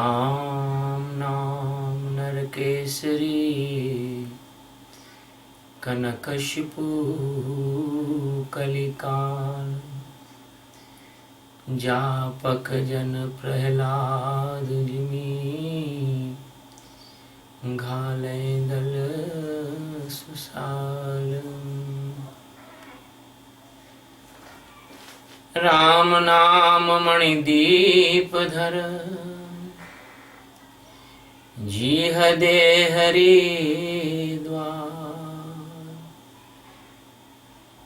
राम नाम नरकेसरी कनकशिपु कलिकाल जापक जन प्रहलाद जिमी घाले दल सुसाल। राम नाम मणिदीप धर जीह दे हरि द्वार।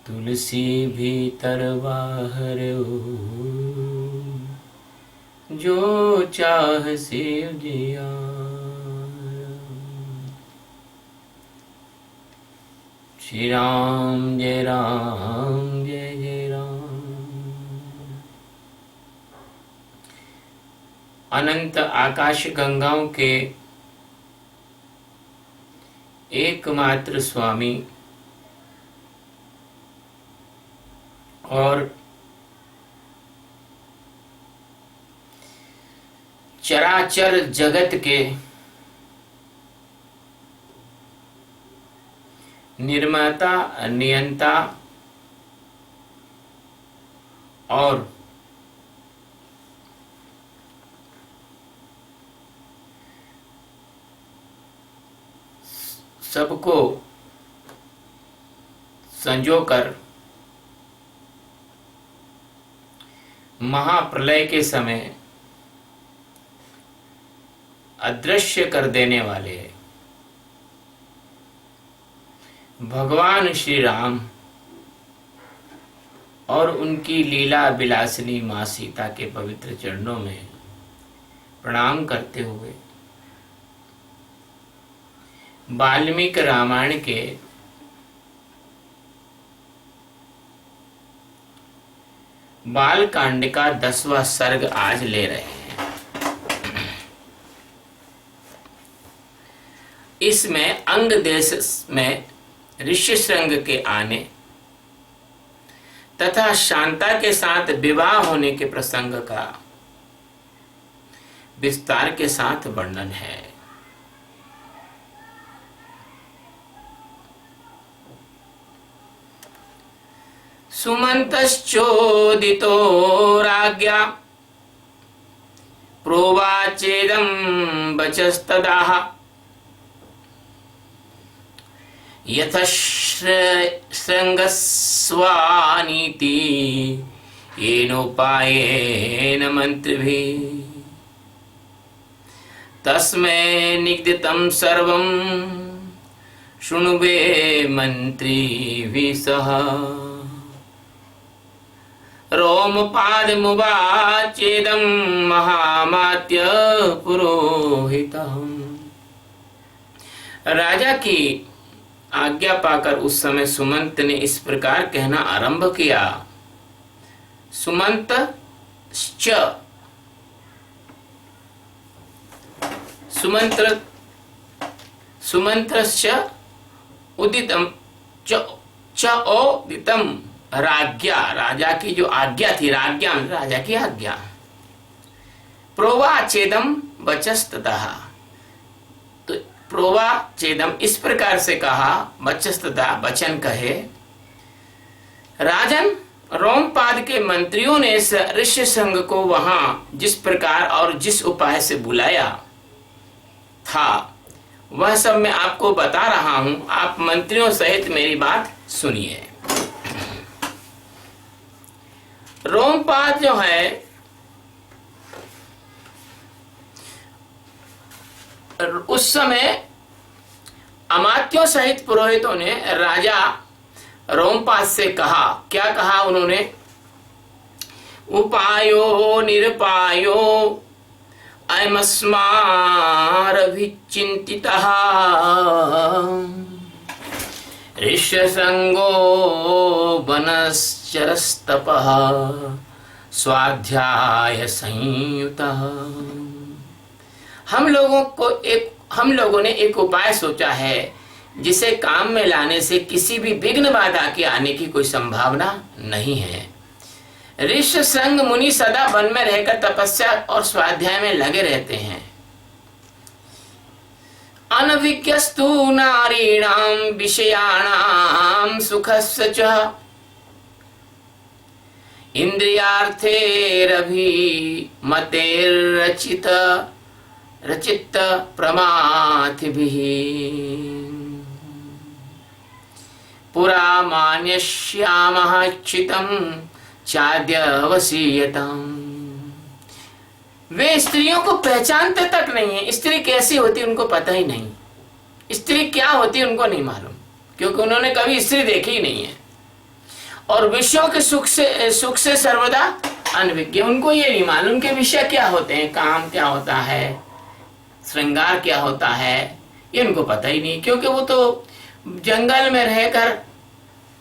तुलसी भीतर बाहर जो चाह शिव जिया। श्री राम जय राम जय जय राम। अनंत आकाश गंगाओं के एकमात्र स्वामी और चराचर जगत के निर्माता नियंता और सबको संजोकर महाप्रलय के समय अदृश्य कर देने वाले भगवान श्री राम और उनकी लीला विलासिनी मां सीता के पवित्र चरणों में प्रणाम करते हुए वाल्मीकि रामायण के बालकांड का 10वां सर्ग आज ले रहे हैं। इसमें अंग देश में ऋष्यशृंग के आने तथा शांता के साथ विवाह होने के प्रसंग का विस्तार के साथ वर्णन है। सुमंतश्चोदितो राज्ञा प्रोवाचेदं वचस्तदाह यथश्रृंगस्वानीति येनोपायेन मंत्रिभिः तस्मै निगदितं सर्वं शृणुवे मंत्रिभिः सह। रोमपादमुवाचेदं महामात्य पुरोहितम्। राजा की आज्ञा पाकर उस समय सुमंत ने इस प्रकार कहना आरंभ किया। सुमंत्रश्च उदितम च ओदितम राज्ञा, राजा की जो आज्ञा थी, राज्ञा राजा की आज्ञा। प्रोवाचेदम वचस्ततः, तो प्रोवाचेदम इस प्रकार से कहा, वचस्ततः वचन कहे। राजन रोमपाद के मंत्रियों ने इस ऋष्यशृंग को वहां जिस प्रकार और जिस उपाय से बुलाया था वह सब मैं आपको बता रहा हूं। आप मंत्रियों सहित मेरी बात सुनिए। रोमपाद जो है उस समय अमात्यों सहित पुरोहितों ने राजा रोमपाद से कहा। क्या कहा उन्होंने? उपायो निरपायो अयमस्मारभिचिन्तितः ऋष्यशृंगो वनश्चरस्तपः स्वाध्याय संयुतः। हम लोगों ने एक उपाय सोचा है जिसे काम में लाने से किसी भी विघ्न बाधा के आने की कोई संभावना नहीं है। ऋष्यशृंग मुनि सदा वन में रहकर तपस्या और स्वाध्याय में लगे रहते हैं। अनभिज्ञस्तु नारीणां विषयाणां सुखस्य च इंद्रियार्थैरभिमतेर्रचित रचित प्रमाथिभिः पुरा मान्यश्यामः चितं चाद्यवसीयताम्। वे स्त्रियों को पहचानते तक नहीं है। स्त्री कैसी होती उनको पता ही नहीं, स्त्री क्या होती उनको नहीं मालूम, क्योंकि उन्होंने कभी स्त्री देखी ही नहीं है। और विषयों के सुख से सर्वदा अनभिज्ञ, उनको ये नहीं मालूम कि विषय क्या होते हैं, काम क्या होता है, श्रृंगार क्या होता है, ये उनको पता ही नहीं। क्योंकि वो तो जंगल में रहकर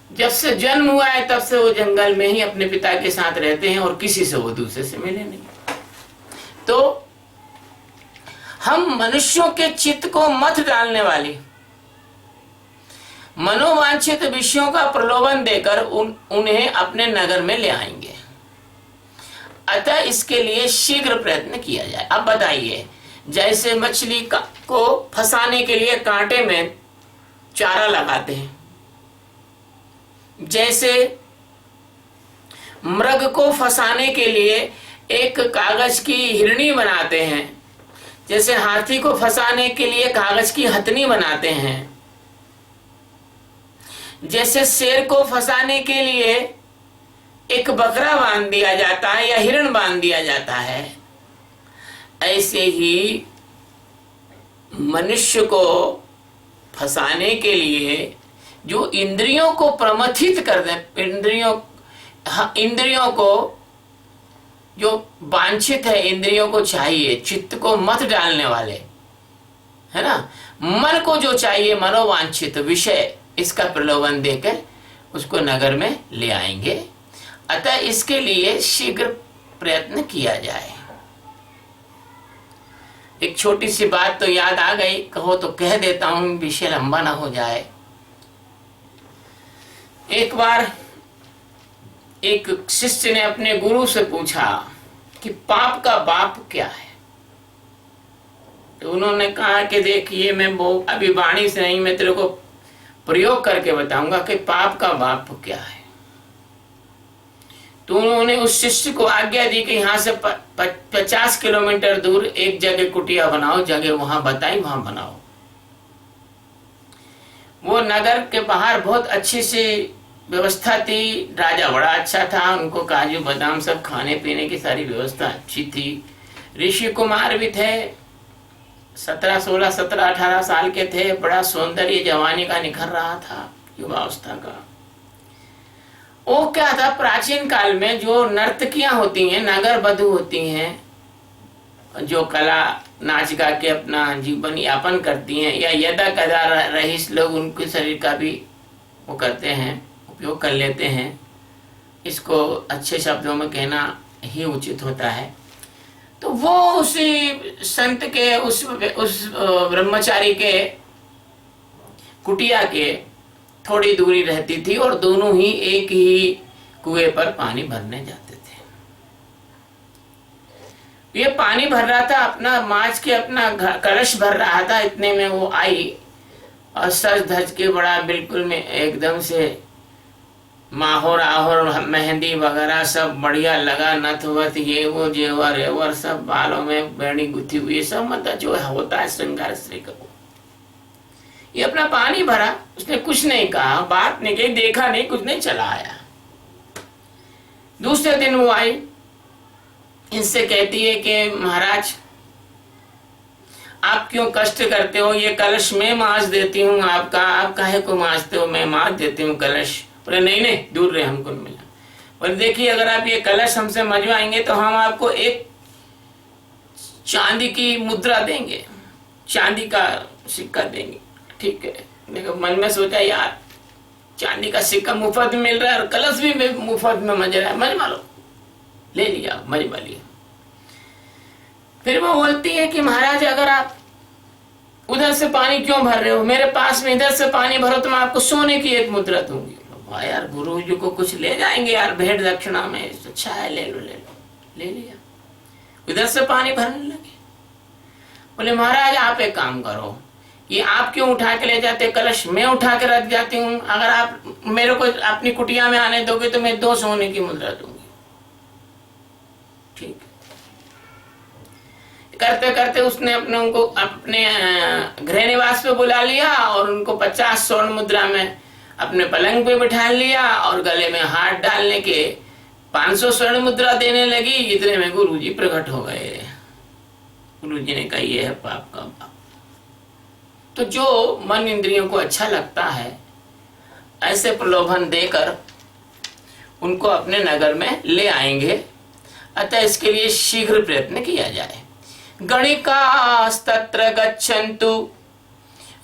जब से जन्म हुआ है तब से वो जंगल में ही अपने पिता के साथ रहते हैं और किसी से वो दूसरे से मिले नहीं। तो हम मनुष्यों के चित्त को मत डालने वाली मनोवांछित विषयों का प्रलोभन देकर उन्हें अपने नगर में ले आएंगे। अतः इसके लिए शीघ्र प्रयत्न किया जाए। अब बताइए, जैसे मछली को फंसाने के लिए कांटे में चारा लगाते हैं, जैसे मृग को फंसाने के लिए एक कागज की हिरणी बनाते हैं, जैसे हाथी को फंसाने के लिए कागज की हथनी बनाते हैं, जैसे शेर को फंसाने के लिए एक बकरा बांध दिया जाता है या हिरण बांध दिया जाता है, ऐसे ही मनुष्य को फंसाने के लिए जो इंद्रियों को प्रमथित कर दे, इंद्रियों को जो वांछित है, इंद्रियों को चाहिए, चित्त को मत डालने वाले, है ना, मन को जो चाहिए मनोवांछित विषय, इसका प्रलोभन देकर उसको नगर में ले आएंगे। अतः इसके लिए शीघ्र प्रयत्न किया जाए। एक छोटी सी बात तो याद आ गई, कहो तो कह देता हूं, विषय लंबा ना हो जाए। एक बार एक शिष्य ने अपने गुरु से पूछा कि पाप का बाप क्या है। तो उन्होंने कहा कि देखिए, मैं वो अभी वाणी से नहीं, मैं तेरे को प्रयोग करके बताऊंगा कि पाप का बाप क्या है। तो उन्होंने उस शिष्य को आज्ञा दी कि यहाँ से 50 किलोमीटर दूर एक जगह कुटिया बनाओ, जगह वहां बताई, वहां बनाओ। वो नगर के बाहर बहुत अच्छी सी व्यवस्था थी, राजा बड़ा अच्छा था, उनको काजू बादाम सब खाने पीने की सारी व्यवस्था अच्छी थी। ऋषि कुमार भी थे, 17-18 साल के थे, बड़ा सौंदर्य जवानी का निखर रहा था, युवावस्था का। वो क्या था, प्राचीन काल में जो नर्तकियां होती हैं, नगर वधू होती हैं, जो कला नाच गा के अपना जीवन यापन करती हैं, या यदा कदा रईस लोग उनके शरीर का भी वो करते हैं, उपयोग कर लेते हैं, इसको अच्छे शब्दों में कहना ही उचित होता है। तो वो उसी संत के उस ब्रह्मचारी के कुटिया के थोड़ी दूरी रहती थी और दोनों ही एक ही कुएं पर पानी भरने जाते थे। ये पानी भर रहा था, अपना माज के अपना कलश भर रहा था, इतने में वो आई और सज धज के बड़ा बिल्कुल में एकदम से माहौर आहोर मेहंदी वगैरह सब बढ़िया लगा, नथ वथ ये वो जेवर एवर सब, बालों में बेड़ी गुथी हुई, सब मतलब जो होता है श्रृंगार स्त्री का। ये अपना पानी भरा, उसने कुछ नहीं कहा, बात नहीं कही, देखा नहीं, कुछ नहीं, चला आया। दूसरे दिन वो आई, इनसे कहती है कि महाराज आप क्यों कष्ट करते हो, ये कलश मैं मांज देती हूँ आपका, आप काहे को मांजते हो, मैं मांज देती हूँ कलश। बोले नहीं नहीं, दूर रहे, हमको नहीं मिला। बोले देखिए, अगर आप ये कलश हमसे मंजवाएंगे तो हम आपको एक चांदी की मुद्रा देंगे, चांदी का सिक्का देंगे। ठीक है। देखो, मन में सोचा यार चांदी का सिक्का मुफ्त में मिल रहा है और कलश भी मुफ्त में मज रहा है, मजमा लो। ले लिया, मजमा लिया। फिर वो बोलती है कि महाराज अगर आप उधर से पानी क्यों भर रहे हो, मेरे पास में इधर से पानी भरो तो मैं आपको सोने की एक मुद्रा दूंगी। वाह यार, गुरु जी को कुछ ले जाएंगे यार भेंट दक्षिणा में, अच्छा है, ले लो ले लो। ले लिया, इधर से पानी भरने लगे। बोले महाराज आप एक काम करो, ये आप क्यों उठा के ले जाते कलश, मैं उठा के रख जाती हूँ। अगर आप मेरे को अपनी कुटिया में आने दोगे तो मैं 2 सोने की मुद्रा दूंगी। ठीक, करते करते उसने अपने उनको अपने गृह निवास पे बुला लिया और उनको 50 स्वर्ण मुद्रा में अपने पलंग पे बिठा लिया और गले में हाथ डालने के 500 स्वर्ण मुद्रा देने लगी। इतने में गुरुजी प्रकट हो गए। गुरुजी ने कहा ये है पाप का पाप। तो जो मन इंद्रियों को अच्छा लगता है ऐसे प्रलोभन देकर उनको अपने नगर में ले आएंगे। अतः इसके लिए शीघ्र प्रयत्न किया जाए। गणिकास्तत्र गच्छन्तु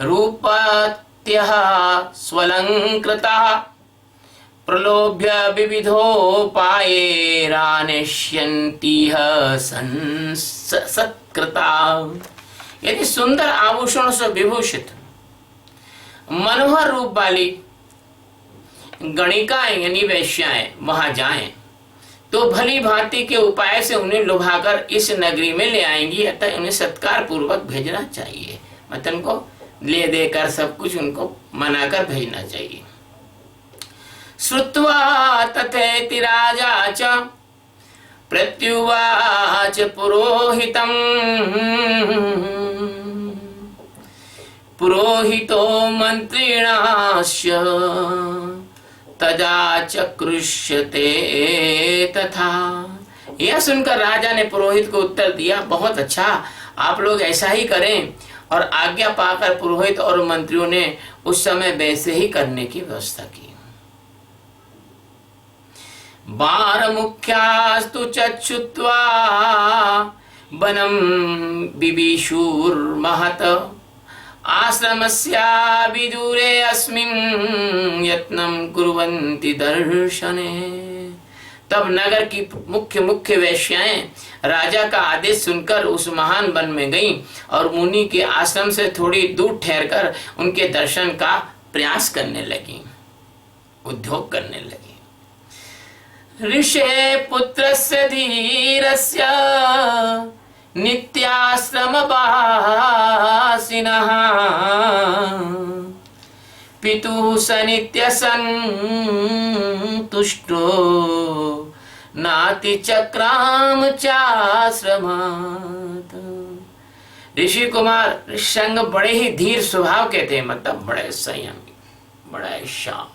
रूपत्यः स्वलंकृताः प्रलोभ्य विविधोपायैरानेष्यन्तीह सत्कृताः। यदि सुंदर आभूषणों से विभूषित मनोहर रूप वाली गणिकाएं यानी वेश्याएं वहां जाएं तो भली भांति के उपाय से उन्हें लुभाकर इस नगरी में ले आएंगी। अतः उन्हें सत्कार पूर्वक भेजना चाहिए, मतलब उनको ले देकर सब कुछ उनको मनाकर भेजना चाहिए। श्रुत्वा तथेति राजा च प्रत्युवाच पुरोहितम् पुरोहितो मंत्रिणास्य तदा चक्रुष्यते तथा। यह सुनकर राजा ने पुरोहित को उत्तर दिया, बहुत अच्छा, आप लोग ऐसा ही करें। और आज्ञा पाकर पुरोहित और मंत्रियों ने उस समय वैसे ही करने की व्यवस्था की। बार मुख्यास्तु चक्षुत्वा वनम बिभीषुर्महत आश्रमस्या विदूरे अस्मिन् यत्नं कुर्वन्ति दर्शने। तब नगर की मुख्य वेश्याएं राजा का आदेश सुनकर उस महान वन में गईं और मुनि के आश्रम से थोड़ी दूर ठहरकर उनके दर्शन का प्रयास करने लगी, उद्योग करने लगी। ऋषे पुत्रस्य धीरस्य नित्याश्रमवासिनः पितुः स नित्यसन्तुष्टो नातिचक्राम चाश्रमात्। ऋषि कुमार ऋष्यशृंग बड़े ही धीर स्वभाव के थे, मतलब बड़े संयमी, बड़ा शांत,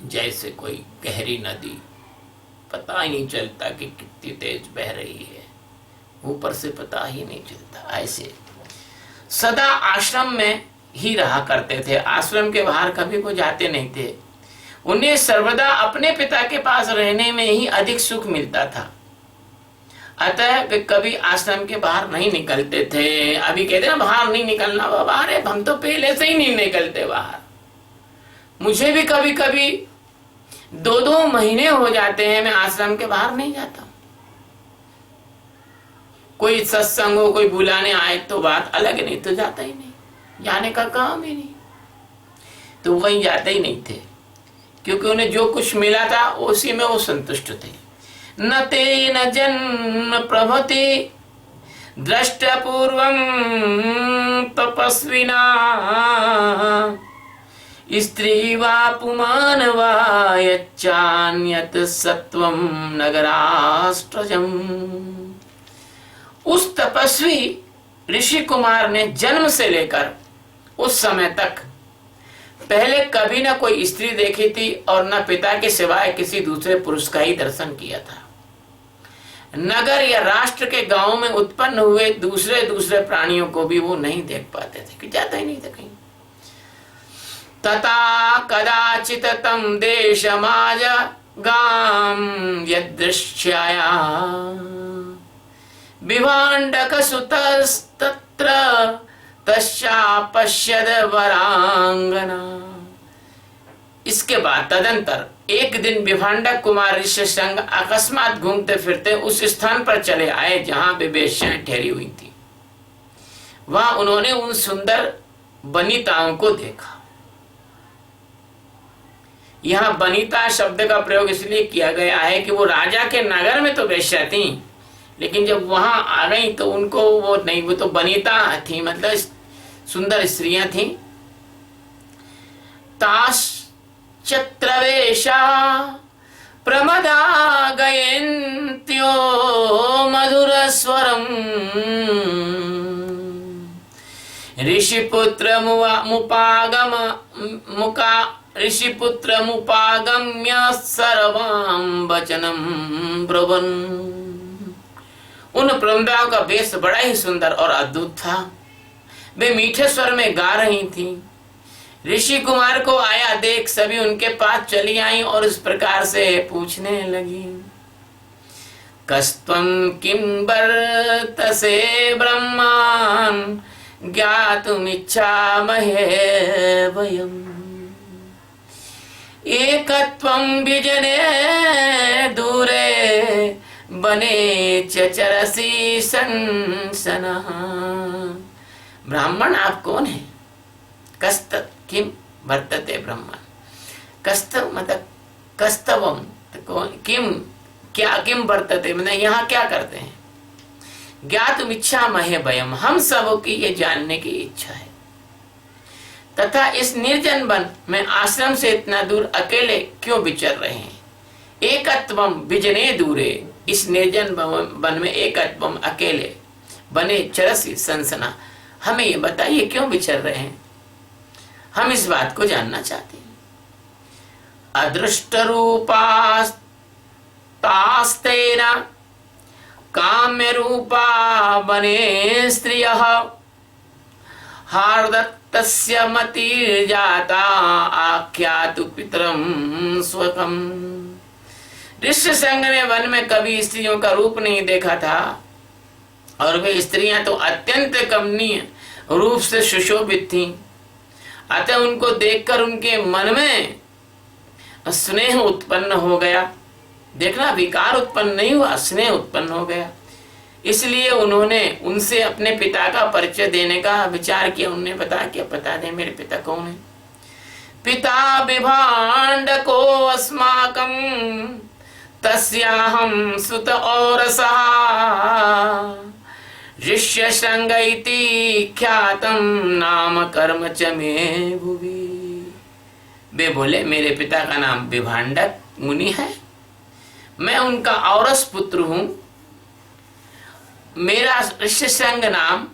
जैसे कोई गहरी नदी, पता ही नहीं चलता कि कितनी तेज बह रही है, ऊपर से पता ही नहीं चलता। ऐसे सदा आश्रम में ही रहा करते थे, आश्रम के बाहर कभी वो जाते नहीं थे। उन्हें सर्वदा अपने पिता के पास रहने में ही अधिक सुख मिलता था, अतः वे कभी आश्रम के बाहर नहीं निकलते थे। अभी कहते हैं बाहर नहीं निकलना बाबा, अरे हम तो पहले से ही नहीं निकलते बाहर। मुझे भी कभी कभी 2-2 महीने हो जाते हैं मैं आश्रम के बाहर नहीं जाता। कोई सत्संग हो, कोई बुलाने आए तो बात अलग, नहीं तो जाता ही नहीं, जाने का काम ही नहीं। तो वहीं जाते ही नहीं थे, क्योंकि उन्हें जो कुछ मिला था उसी में वो संतुष्ट थे। न ते न जन्म प्रभति दृष्टपूर्वं तपस्विना स्त्री वा पुमान वा यच्चान्यत सत्वं नगराष्ट्रजम्। उस तपस्वी ऋषि कुमार ने जन्म से लेकर उस समय तक पहले कभी न कोई स्त्री देखी थी और न पिता के सिवाय किसी दूसरे पुरुष का ही दर्शन किया था। नगर या राष्ट्र के गांव में उत्पन्न हुए दूसरे प्राणियों को भी वो नहीं देख पाते थे, कि जाता ही नहीं था कहीं। तथा कदाचित तम देशमाज गाम यदृश्याया विभाण्डक सुतस्तत्र तस्यापश्यद वरांगना। इसके बाद तदंतर एक दिन विभाण्डक कुमार ऋष्यशृंग अकस्मात घूमते फिरते उस स्थान पर चले आए जहां वे वेश्याएं ठहरी हुई थी। वहां उन्होंने उन सुंदर बनिताओं को देखा। यहाँ बनिता शब्द का प्रयोग इसलिए किया गया है कि वो राजा के नगर में तो वेश्या थी, लेकिन जब वहां आ गई तो उनको वो नहीं, वो तो बनिता थी, मतलब सुंदर स्त्रियां थीं। ताश्चत्रवेशा प्रमदा गयन्त्यो मधुरस्वरम् ऋषिपुत्रमुपागम्य सर्वां वचनं ब्रुवन्। उन प्रमदाओं का वेश बड़ा ही सुंदर और अद्भुत था। वे मीठे स्वर में गा रही थीं। ऋषि कुमार को आया देख सभी उनके पास चली आई और इस प्रकार से पूछने लगी, कस्त्वं किं वर्तसे ब्रह्मान् ज्ञातुमिच्छामहे वयम्। एकत्वं विजने दूरे बने चरसि संसनः। ब्राह्मण आप कौन है? कस्त किम वर्तते ब्रह्मण। कस्त मतलब कस्तवम किम क्या, किम वर्तते मतलब यहाँ क्या करते हैं। ज्ञातुम इच्छा महे वयम, हम सबों की ये जानने की इच्छा है। तथा इस निर्जन वन में आश्रम से इतना दूर अकेले क्यों विचर रहे हैं। एकत्वम विजने दूरे, इस निर्जन वन में एकत्वम अकेले, बने चरसी संसना, हमें ये बताइए क्यों विचर रहे हैं। हम इस बात को जानना चाहते हैं। अदृष्ट रूपास्तेना काम्य रूपा बने स्त्रियः हार्दत्तस्य मतिर्जाता आख्यातु पितरं स्वकम्। ऋष्यशृंग ने वन में कभी स्त्रियों का रूप नहीं देखा था और वे स्त्रियां तो अत्यंत कमनीय रूप से सुशोभित थीं। अतः उनको देखकर उनके मन में स्नेह उत्पन्न हो गया। देखना, विकार उत्पन्न नहीं हुआ, स्नेह उत्पन्न हो गया। इसलिए उन्होंने उनसे अपने पिता का परिचय देने का विचार किया। उन्होंने बताया कि बता दे मेरे पिता कौन है। पिता विभाण्डको अस्माकं तस्याहं सुत औरसः ऋष्यशृंग इति ख्यातं नाम कर्म च मे भुवि। वे बोले मेरे पिता का नाम विभाण्डक मुनि है, मैं उनका औरस पुत्र हूं। मेरा ऋष्यशृंग नाम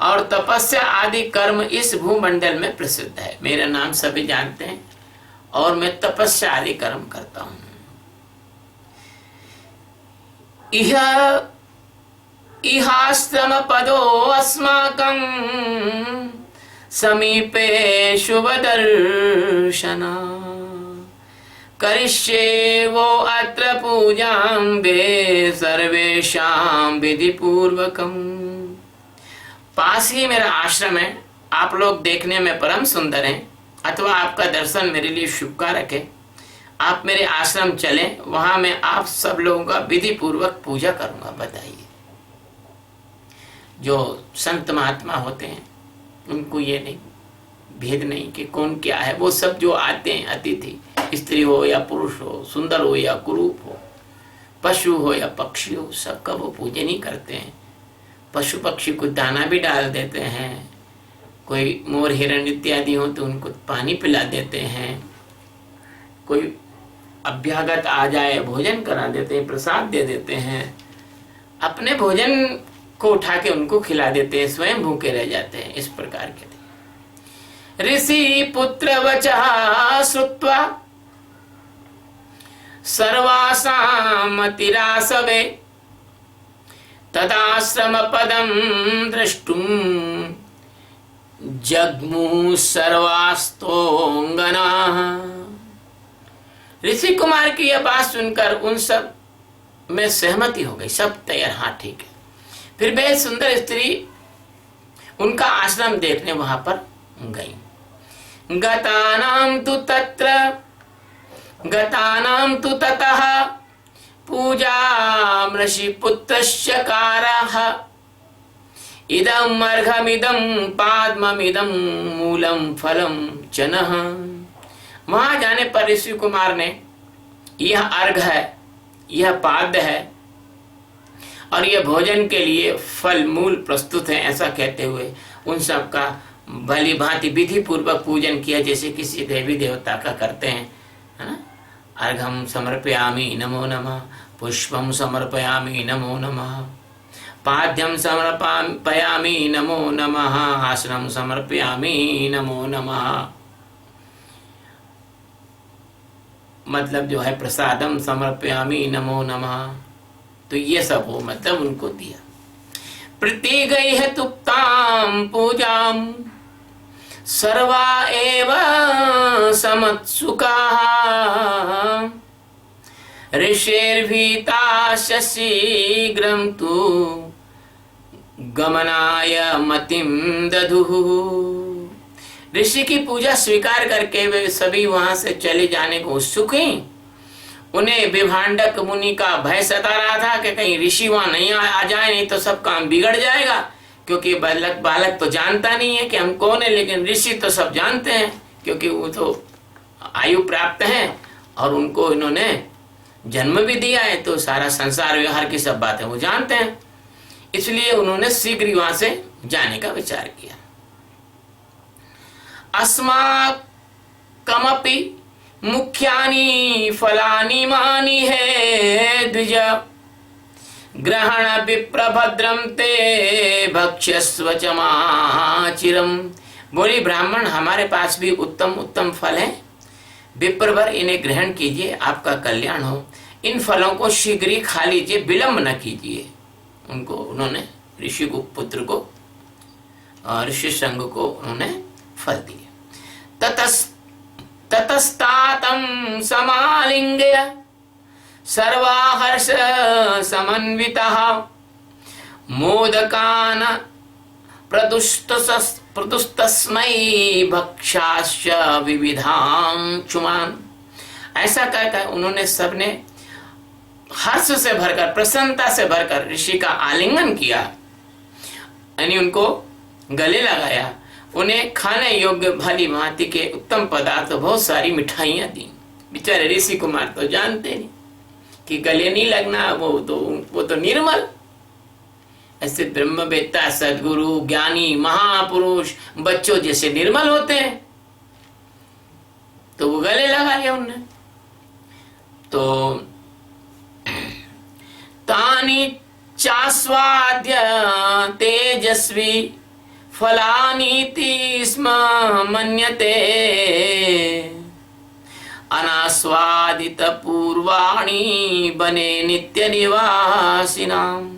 और तपस्या आदि कर्म इस भूमंडल में प्रसिद्ध है। मेरा नाम सभी जानते हैं और मैं तपस्या आदि कर्म करता हूं। इहाश्रम पदो अस्माकं समीपे शुभ दर्शना करिष्ये वो अत्र पूजां वे सर्वेषां विधि पूर्वकम। पास ही मेरा आश्रम है, आप लोग देखने में परम सुंदर हैं, अथवा आपका दर्शन मेरे लिए शुभकारक है। आप मेरे आश्रम चलें, वहां मैं आप सब लोगों का विधि पूर्वक पूजा करूंगा। बताइए, जो संत महात्मा होते हैं उनको ये नहीं भेद नहीं कि कौन क्या है। वो सब जो आते हैं अतिथि, स्त्री हो या पुरुष हो, सुंदर हो या कुरूप हो, पशु हो या पक्षी हो, सबका वो पूजन ही करते हैं। पशु पक्षी को दाना भी डाल देते हैं, कोई मोर हिरण इत्यादि हो तो उनको पानी पिला देते हैं, कोई अभ्यागत आ जाए भोजन करा देते हैं, प्रसाद दे देते हैं, अपने भोजन को उठा के उनको खिला देते हैं, स्वयं भूखे रह जाते हैं। इस प्रकार के ऋषि पुत्र वचः श्रुत्वा सर्वासां मतिरासवे तदाश्रम पदं द्रष्टुं जग्मुः सर्वास्तोंगनाः। ऋषि कुमार की यह बात सुनकर उन सब में सहमति हो गई, सब तैयार, हाँ ठीक है। फिर वे सुंदर स्त्री उनका आश्रम देखने वहां पर गई। गतानां तु ततः पूजां ऋषिपुत्रस्य कारः इदं अर्घमिदं पाद्ममिदं मूलं फलं च नः। वहां जाने पर ऋषि कुमार ने यह अर्घ है, यह पाद्य है और यह भोजन के लिए फल मूल प्रस्तुत है, ऐसा कहते हुए उन सब का भली भांति विधि पूर्वक पूजन किया, जैसे किसी देवी देवता का करते हैं, है ना। अर्घम समर्पयामि नमो नमः, पुष्पम समर्पयामि नमो नमः, पाद्यम समर्पयामि नमो नमः, आसनम समर्पयामि नमो नमः, मतलब जो है प्रसादम समर्पयामि नमो नमः। तो ये सब हो मतलब उनको दिया। प्रतिगैः तुक्तां पूजां सर्वा एव समत्सुकाः, ऋषिर्भीताश्च शीघ्रं तु गमनाय मतिं दधुः। ऋषि की पूजा स्वीकार करके वे सभी वहां से चले जाने को उत्सुक हैं। उन्हें विभांडक मुनि का भय सता रहा था कि कहीं ऋषि वहां नहीं आ जाए, नहीं तो सब काम बिगड़ जाएगा, क्योंकि बालक तो जानता नहीं है कि हम कौन है, लेकिन ऋषि तो सब जानते हैं, क्योंकि वो तो आयु प्राप्त हैं और उनको इन्होंने जन्म भी दिया है, तो सारा संसार व्यवहार की सब बातें वो जानते हैं। इसलिए उन्होंने शीघ्र वहां से जाने का विचार किया। अस्माकमपि मुख्यानि फलानि मानि है द्विज, ग्रहण विप्रभद्रम ते भक्ष्यस्व च माचिरम। बोली ब्राह्मण, हमारे पास भी उत्तम उत्तम फल हैं, विप्रवर इन्हें ग्रहण कीजिए, आपका कल्याण हो। इन फलों को शीघ्र ही खा लीजिए, विलंब न कीजिए। उनको उन्होंने ऋषि को पुत्र को ऋषि संघ को उन्होंने फल दिए। ततस्तातं समालिंग्य सर्वाहर्ष समन्वितः, मोदकान् प्रदुस्तस्मै भक्षाश्च विविधांशुमान्। ऐसा कहकर उन्होंने सबने हर्ष से भरकर, प्रसन्नता से भरकर ऋषि का आलिंगन किया, यानी उनको गले लगाया, उन्हें खाने योग्य भली भांति के उत्तम पदार्थ, बहुत सारी मिठाइयां दी। बेचारे ऋषि कुमार तो जानते नहीं कि गले नहीं लगना, वो तो निर्मल। ऐसे ब्रह्मवेत्ता, सद्गुरु, ज्ञानी, महापुरुष बच्चों जैसे निर्मल होते हैं, तो वो गले लगा लिया उन्होंने। तो तानि चास्वाद्य तेजस्वी फलानीति स्म मन्यते, अनास्वादित पूर्वाणी बने नित्य निवासिनाम।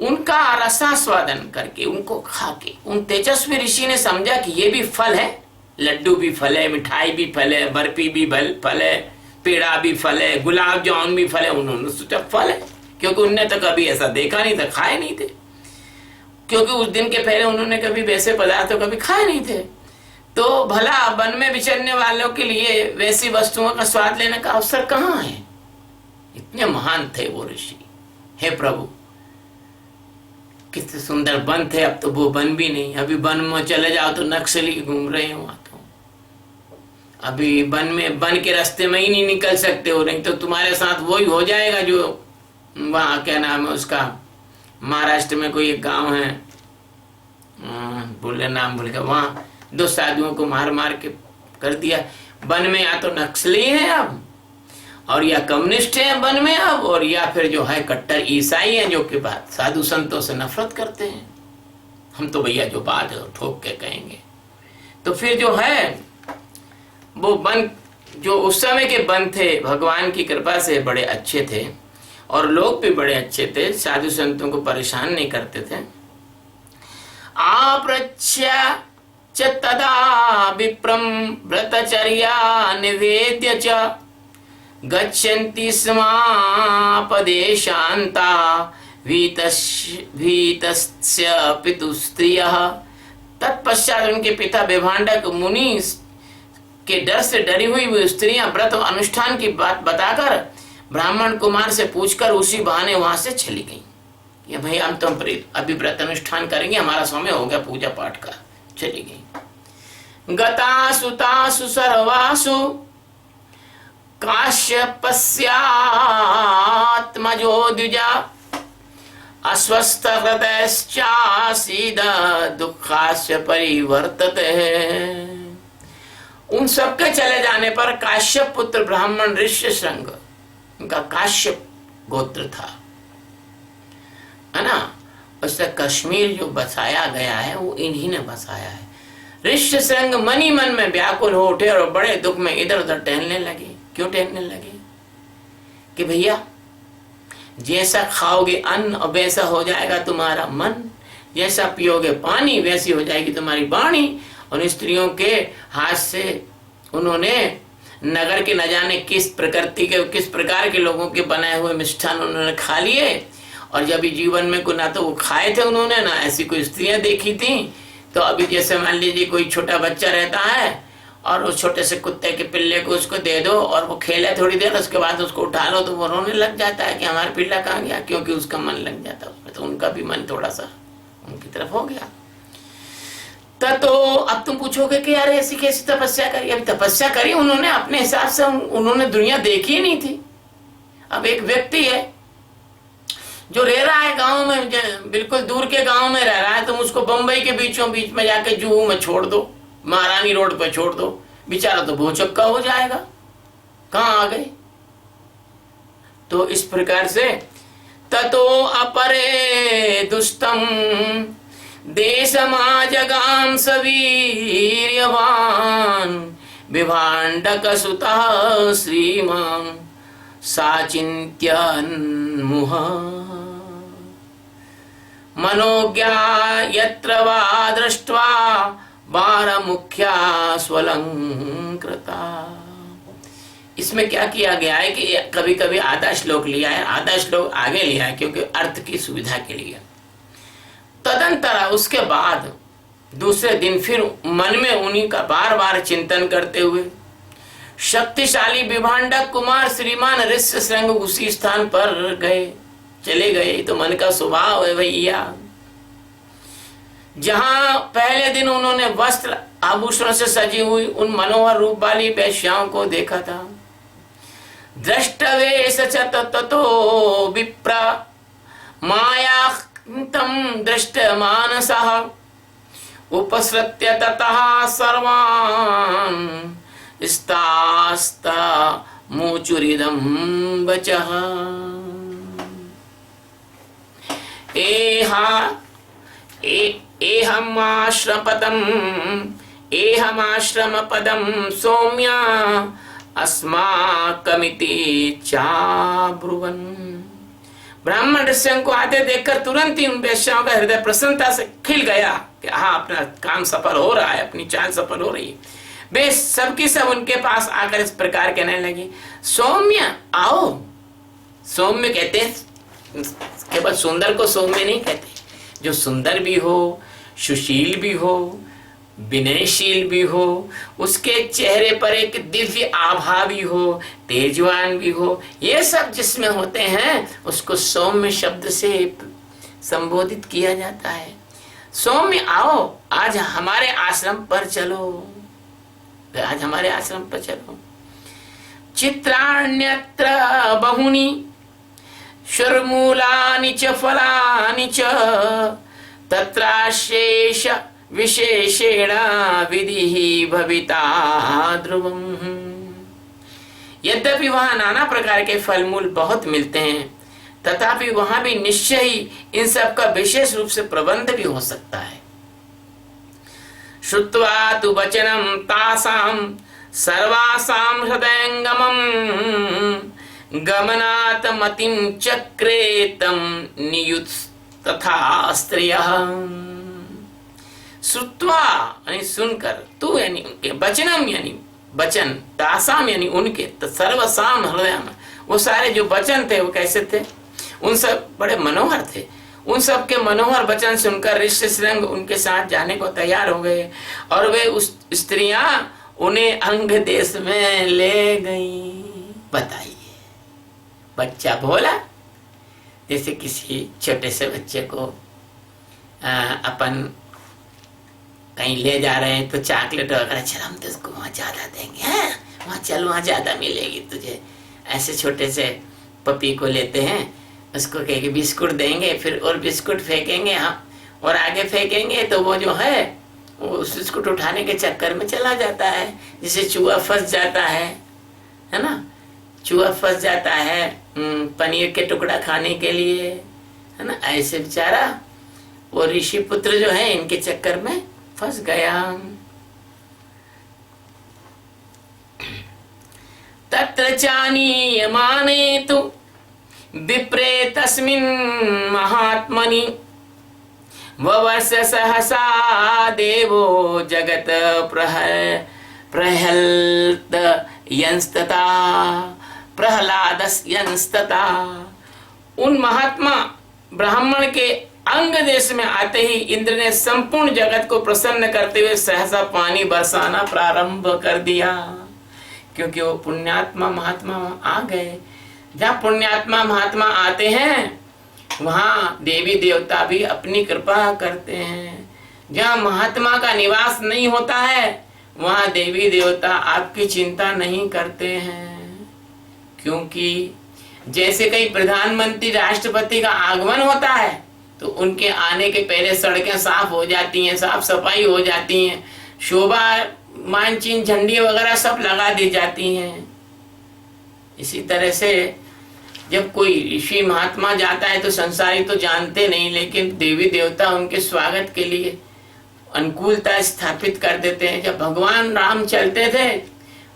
उनका रसास्वादन करके, उनको खा के, उन तेजस्वी ऋषि ने समझा कि ये भी फल है, लड्डू भी फल है, मिठाई भी फल है, बर्फी भी फल है, पेड़ा भी फल है, गुलाब जामुन भी फल है। उन्होंने सोचा फल है, क्योंकि उनने तो कभी ऐसा देखा नहीं था, खाए नहीं थे, क्योंकि उस दिन के पहले उन्होंने कभी वैसे पदार्थ कभी खाए नहीं थे। तो भला वन में विचरने वालों के लिए वैसी वस्तुओं का स्वाद लेने का अवसर कहाँ है। इतने महान थे वो ऋषि। हे प्रभु, कितने सुंदर वन थे, अब तो वो वन भी नहीं। अभी वन में चले जाओ तो नक्सली घूम रहे हैं वहां। तो अभी वन के रास्ते में ही नहीं निकल सकते हो, नहीं तो तुम्हारे साथ वही हो जाएगा जो वहाँ क्या नाम है उसका, महाराष्ट्र में कोई एक गांव है, नाम भूल गया, वहाँ 2 साधुओं को मार मार के कर दिया। वन में या तो नक्सली है अब, और या कम्युनिस्ट है वन में अब, और या फिर जो है कट्टर ईसाई है, जो कि बात साधु संतों से नफरत करते हैं। हम तो भैया जो बात है ठोक के कहेंगे। तो फिर जो है वो वन, जो उस समय के वन थे, भगवान की कृपा से बड़े अच्छे थे, और लोग भी बड़े अच्छे थे, साधु संतों को परेशान नहीं करते थे। आप्रच्य च तदा विप्रम व्रतचर्या निवेद्य च गच्छन्ति समापदेशान्ता भीतस्य पितुस्त्रियः। तत्पश्चात उनके पिता विभांडक मुनि के डर से डरी हुई वो स्त्रियां व्रत अनुष्ठान की बात बताकर ब्राह्मण कुमार से पूछकर उसी बहाने वहां से चली गई। ये भाई हम तो अभी व्रत अनुष्ठान करेंगे, हमारा समय हो गया पूजा पाठ का। चली गई। गतासु तासु सर्वासु काश्यपस्यात्मजो द्विजा अस्वस्थ हृदयश्चासीद दुखास्य परिवर्तते। उन सबके चले जाने पर काश्यप पुत्र ब्राह्मण ऋष्यशृंग, उनका काश्यप गोत्र था, है ना, उससे कश्मीर जो बसाया गया है वो इन्हीं ने बसाया है। ऋष्यशृंग मन ही मन में व्याकुल हो उठे और बड़े दुख में इधर उधर टहलने लगे। क्यों टहलने लगे? कि भैया जैसा खाओगे अन्न वैसा हो जाएगा तुम्हारा मन, जैसा पियोगे पानी वैसी हो जाएगी तुम्हारी वाणी। और स्त्रियों के हाथ से उन्होंने नगर के न जाने किस प्रकृति के, किस प्रकार के लोगों के बनाए हुए मिष्ठान उन्होंने खा लिए। और जब जीवन में को ना तो वो खाए थे उन्होंने, ना ऐसी कोई स्त्रियां देखी थी। तो अभी जैसे मान लीजिए कोई छोटा बच्चा रहता है और उस छोटे से कुत्ते के पिल्ले को उसको दे दो और वो खेले थोड़ी देर, उसके बाद उसको उठा लो तो वो रोने लग जाता है कि हमारा पिल्ला कहाँ गया, क्योंकि उसका मन लग जाता है उसमें। तो उनका भी मन थोड़ा सा उनकी तरफ हो गया। तो अब तुम पूछोगे कि यार ऐसी कैसी तपस्या करी? अभी तपस्या करी उन्होंने अपने हिसाब से, उन्होंने दुनिया देखी ही नहीं थी। अब एक व्यक्ति है जो रह रहा है गांव में, बिल्कुल दूर के गांव में रह रहा है, तुम उसको बंबई के बीचों बीच में जाके जुहू में छोड़ दो, महारानी रोड पे छोड़ दो, बेचारा तो भौचक्का हो जाएगा, कहां आ गए। तो इस प्रकार से ततो अपरे दुष्टम देशमाजगाम सवीर्यवान विभाण्डक सुतः श्रीमान साचिन्त्यन्मुह मनोज्ञा यत्र वा दृष्ट्वा बारमुख्या स्वलंकृता। इसमें क्या किया गया है कि कभी कभी आधा श्लोक लिया है, आधा श्लोक आगे लिया है क्योंकि अर्थ की सुविधा के लिए। तदंतर उसके बाद दूसरे दिन फिर मन में उन्हीं का बार बार चिंतन करते हुए शक्तिशाली विभांडक कुमार श्रीमान ऋष्यशृंग उसी स्थान पर चले गए। तो मन का स्वभाव है भैया, जहां पहले दिन उन्होंने वस्त्र आभूषणों से सजी हुई उन मनोहर रूप वाली वेश्याओं को देखा था। दृष्टवेश ततो विप्र मायान्तं दृष्टमानसः उपसृत्य ततः सर्वान् स्तास्ता मुचुरिदं वचः। एहमाश्रमपदं सौम्य अस्माकमिति चाब्रुवन्। ब्राह्मण ऋषियों को आते देखकर तुरंत ही उन वेश्याओं का हृदय प्रसन्नता से खिल गया कि हाँ, अपना काम सफल हो रहा है, अपनी चाल सफल हो रही है। वे सबकी सब उनके पास आकर इस प्रकार कहने लगी, सौम्य आओ। सौम्य कहते हैं, केवल सुंदर को सौम्य नहीं कहते, जो सुंदर भी हो, सुशील भी हो, विनयशील भी हो, उसके चेहरे पर एक दिव्य आभा भी हो, तेजवान भी हो, ये सब जिसमें होते हैं उसको सौम्य शब्द से संबोधित किया जाता है। सौम्य आओ, आज हमारे आश्रम पर चलो, आज हमारे आश्रम पर चलो। चित्राण्यत्र बहुनी शर्मूलानि च फलानि च तत्राशेष विशेषेण विधि भविता ध्रुवम्। यद्यपि वहां नाना प्रकार के फल मूल बहुत मिलते हैं, तथापि वहां भी निश्चय ही इन सब का विशेष रूप से प्रबंध भी हो सकता है। श्रुत्वा तु वचनं तासां सर्वासां हृदयंगमं गमनात् मतिं चक्रे तं नियुत्स्तथा स्त्रियः। श्रुत्वा यानी सुनकर, तू यानी उनके, वचनम यानी वचन, तासाम यानी उनके, तो सर्वसाम हृदय में, वो सारे जो वचन थे वो कैसे थे, उन सब बड़े मनोहर थे। उन सब के मनोहर वचन सुनकर ऋष्यशृंग उनके साथ जाने को तैयार हो गए और वे उस स्त्रियां उन्हें अंग देश में ले गई। बताइए, बच्चा बोला, जैसे किसी छोटे से बच्चे को अपन कहीं ले जा रहे हैं तो चॉकलेट वगैरह, चल हम तो उसको वहाँ ज्यादा देंगे, हैं वहाँ चल, वहाँ ज्यादा मिलेगी तुझे। ऐसे छोटे से पपी को लेते हैं उसको कहेंगे बिस्कुट देंगे, फिर और बिस्कुट फेंकेंगे हम, और आगे फेंकेंगे तो वो जो है वो उस बिस्कुट उठाने के चक्कर में चला जाता है, जिसे चूहा फंस जाता है ना, चूहा फंस जाता है पनीर के टुकड़ा खाने के लिए, है ना। ऐसे बेचारा वो ऋषि पुत्र जो है इनके चक्कर में फंस गया। तत्र चानीयमाने तु विप्रे तस्मिन् महात्मनि ववर्ष सहसा देवो जगत प्रहल्त यंस्तता प्रहलादस यंस्तता। उन महात्मा ब्राह्मण के अंग देश में आते ही इंद्र ने संपूर्ण जगत को प्रसन्न करते हुए सहसा पानी बरसाना प्रारंभ कर दिया, क्योंकि वो पुण्यात्मा महात्मा आ गए। जहाँ पुण्यात्मा महात्मा आते हैं वहाँ देवी देवता भी अपनी कृपा करते हैं। जहाँ महात्मा का निवास नहीं होता है वहाँ देवी देवता आपकी चिंता नहीं करते हैं, क्योंकि जैसे कई प्रधानमंत्री राष्ट्रपति का आगमन होता है तो उनके आने के पहले सड़कें साफ हो जाती हैं, साफ सफाई हो जाती हैं, शोभा मानचिन्ह झंडी वगैरह सब लगा दी जाती हैं। इसी तरह से जब कोई ऋषि महात्मा जाता है तो संसारी तो जानते नहीं, लेकिन देवी देवता उनके स्वागत के लिए अनुकूलता स्थापित कर देते हैं। जब भगवान राम चलते थे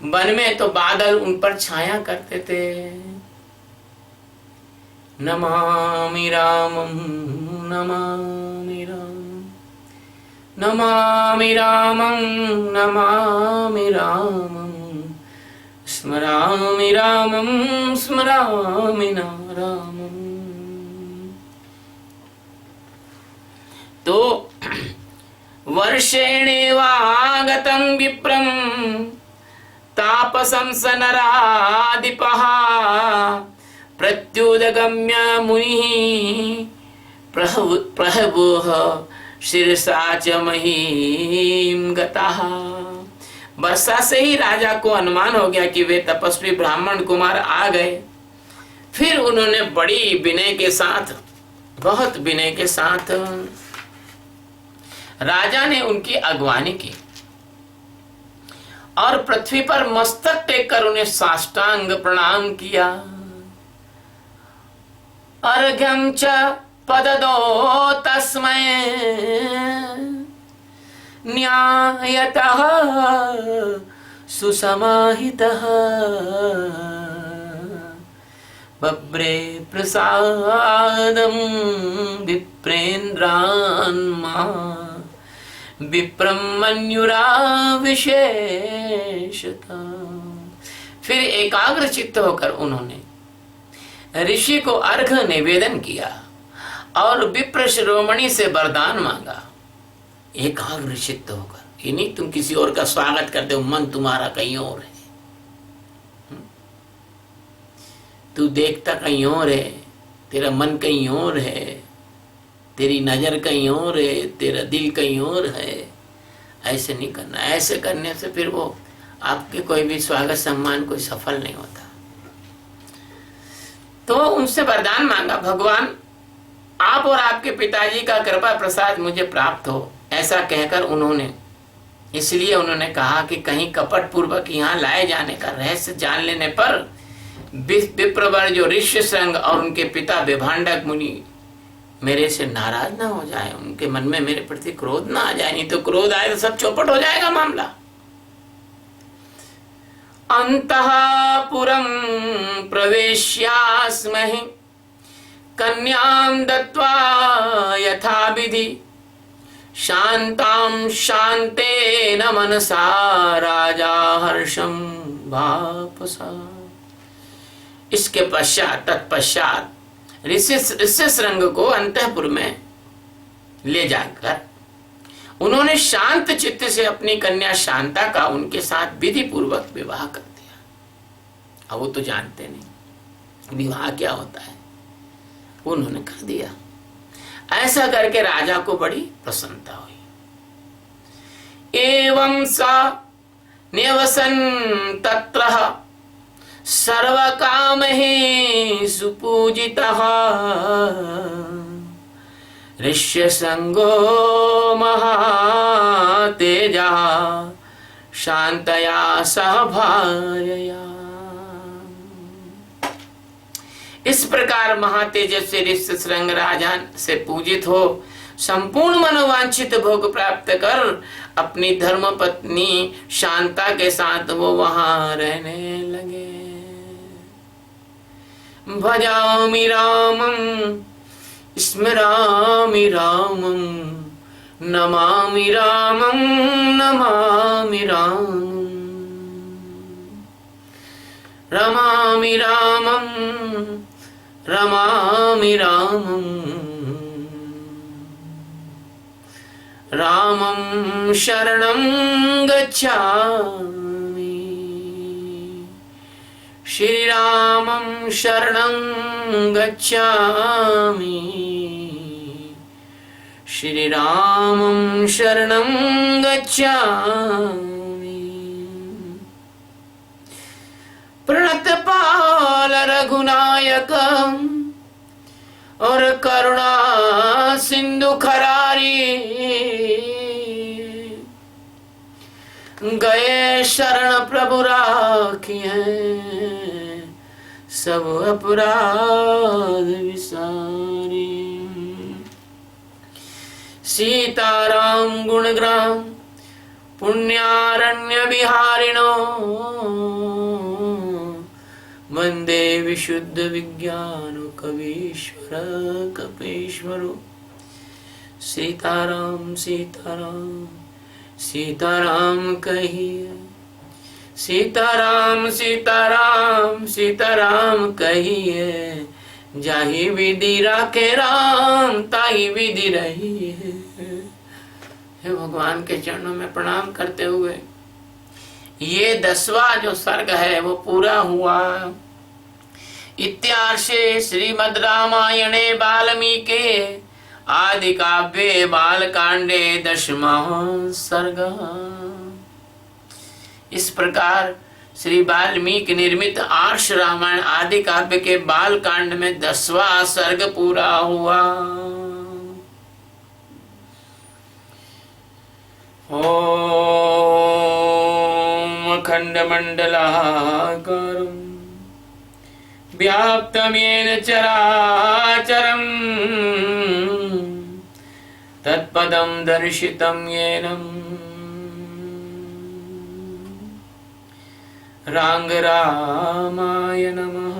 वन में तो बादल उन पर छाया करते थे। नमामि रामं नमामि रामं नमामि रामं नमामि रामं स्मरामि रामं स्मरामि रामं। तो वर्षेणेवागतं विप्रं तापसं स नराधिपः प्रत्युदगम्य मुनिः प्रहवोः शिरसा च महीं गतः। वर्षा से ही राजा को अनुमान हो गया कि वे तपस्वी ब्राह्मण कुमार आ गए। फिर उन्होंने बड़ी विनय के साथ, बहुत विनय के साथ राजा ने उनकी अगवानी की और पृथ्वी पर मस्तक टेक कर उन्हें साष्टांग प्रणाम किया। अर्घ्यं च पददो तस्मै न्यायतः सुसमाहितः बब्रे प्रसादं विप्रेन्द्रान्मा विप्रं मन्युराविशेषता। फिर एकाग्र चित्त होकर उन्होंने ऋषि को अर्घ निवेदन किया और विप्र शिरोमणि से वरदान मांगा। एकाग्र चित्त होकर, ये नहीं तुम किसी और का स्वागत करते हो, मन तुम्हारा कहीं और है, तू देखता कहीं और है, तेरा मन कहीं और है, तेरी नजर कहीं और है, तेरा दिल कहीं और है। ऐसे नहीं करना। ऐसे करने से फिर वो आपके कोई भी स्वागत सम्मान कोई सफल नहीं होता। तो उनसे वरदान मांगा, भगवान आप और आपके पिताजी का कृपा प्रसाद मुझे प्राप्त हो। ऐसा कहकर उन्होंने, इसलिए उन्होंने कहा कि कहीं कपट पूर्वक यहाँ लाए जाने का रहस्य जान लेने पर विप्रवर जो ऋष्यशृंग और उनके पिता विभांडक मुनि मेरे से नाराज ना हो जाए, उनके मन में मेरे प्रति क्रोध ना आ जाए, नहीं तो क्रोध आए तो सब चौपट हो जाएगा मामला। अंतःपुरं प्रवेश्यास्महि कन्यां दत्त्वा यथाविधि शान्तां शान्तेन मनसा राजा हर्षं भापसा। इसके पश्चात तत्पश्चात ऋष्यशृंग को अंतःपुर में ले जाकर उन्होंने शांत चित्त से अपनी कन्या शांता का उनके साथ विधि पूर्वक विवाह कर दिया। अब वो तो जानते नहीं विवाह क्या होता है, उन्होंने कर दिया। ऐसा करके राजा को बड़ी प्रसन्नता हुई। एवं सा निवसन तत्र सर्व काम ही सुपूजितः ऋष्य संगो महातेजा शांतया सह भार्यया। इस प्रकार महातेजस्वी ऋष्यशृंग राजा से पूजित हो संपूर्ण मनोवांछित भोग प्राप्त कर अपनी धर्म पत्नी शांता के साथ वो वहां रहने लगे। भजामि रामं स्मरामि रामं नमामि रामं नमामि रामं रमामि रामं रमामि रामं रामं शरणं गच्छामि श्रीरामं शरणं गच्छामि श्रीरामं शरणं गच्छामि। प्रणतपाल रघुनायक और करुणा सिंधु खरारी गए शरण प्रभु राखिए सब अपराध विसारी। सीताराम गुणग्राम पुण्यारण्य विहारिणो वंदे विशुद्ध विज्ञान कवीश्वर कपीश्वरो। सीताराम सीताराम सीताराम कहिए सीताराम सीताराम सीताराम कहिए जाहि विधि राखे राम ताहि विधि रही है। हे भगवान के चरणों में प्रणाम करते हुए ये 10वां जो सर्ग है वो पूरा हुआ। इत्यार्षे श्रीमद् रामायणे वाल्मीके आदि काव्ये बालकांडे 10वां सर्ग। इस प्रकार श्री वाल्मीकि निर्मित आर्ष रामायण आदि काव्य के बाल कांड में 10वां सर्ग पूरा हुआ। ओम अखंड मंडलाकारं व्याप्तं येन चराचरं तत्पदं दर्शितं येन रांग रामाय नमः।